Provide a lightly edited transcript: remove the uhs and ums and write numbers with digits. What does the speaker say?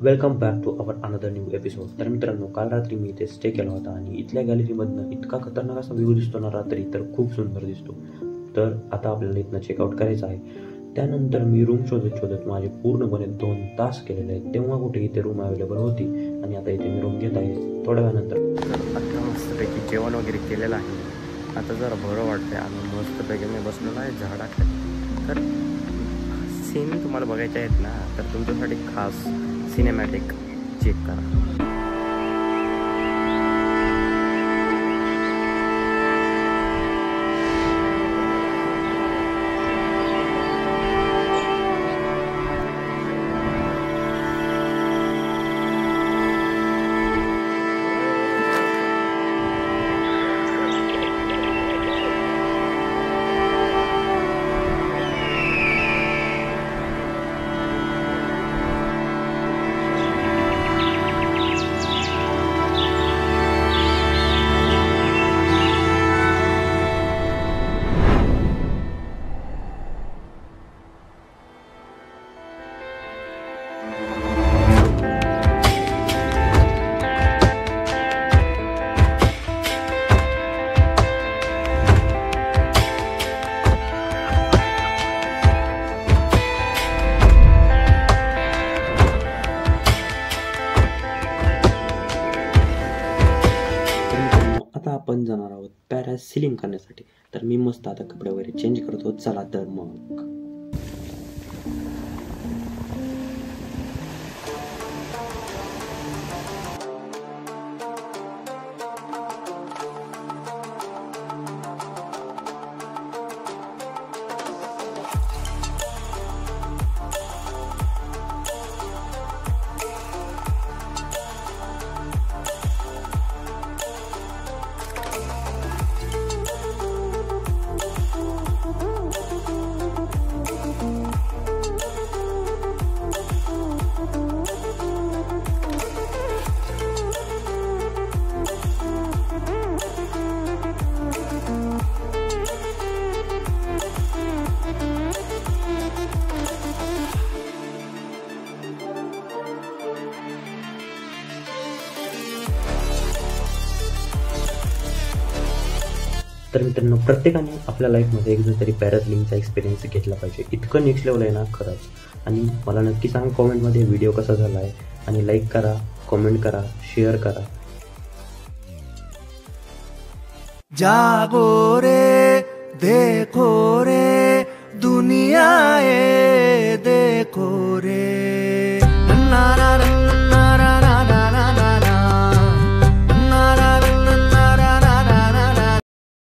Welcome back to our another new episode. तर मित्रांनो, काल रात्री मी इथे स्टे केला होता आणि इथल्या गॅलरीमधनं इतका खतरनाक असा व्ह्यू दिसतो ना रात्री, तर खूप सुंदर दिसतो। तर आता आपल्याला इथनं चेकआउट करायचं आहे। त्यानंतर मी रूम शोधत माझे पूर्णपणे 2 तास केलेले आहेत। तेव्हा कुठे इथे रूम अवेलेबल होती आणि आता इथे मी रूम घेत आहे थोड्या वेळानंतर। तर आता मस्तपैकी जेवण वगैरे केलेलं आहे। आता जरा बरं वाटतंय आणि मस्तपैकी मी बसलेलो आहे झाडाखाली। तर सीन तुम्हाला बघायचे आहेत ना, तर तुमच्यासाठी खास सिनेमॅटिक चेक करा। आता आपण जाणार आहोत पॅरासिलिंग करण्यासाठी। तर मी मस्त आता कपडे वगैरे चेंज करतो। चला तर मग तर मित्रांनो, प्रत्येकाने आपल्या लाईफमध्ये एकदा तरी पॅरासिलिंगचा एक्सपिरियन्स घेतला पाहिजे। इतकं नेक्स्ट लेवल आहे ना खरंच। आणि मला नक्की सांगा कॉमेंटमध्ये व्हिडिओ कसा झाला आहे, आणि लाईक करा, कॉमेंट करा, शेअर करा। जागो रे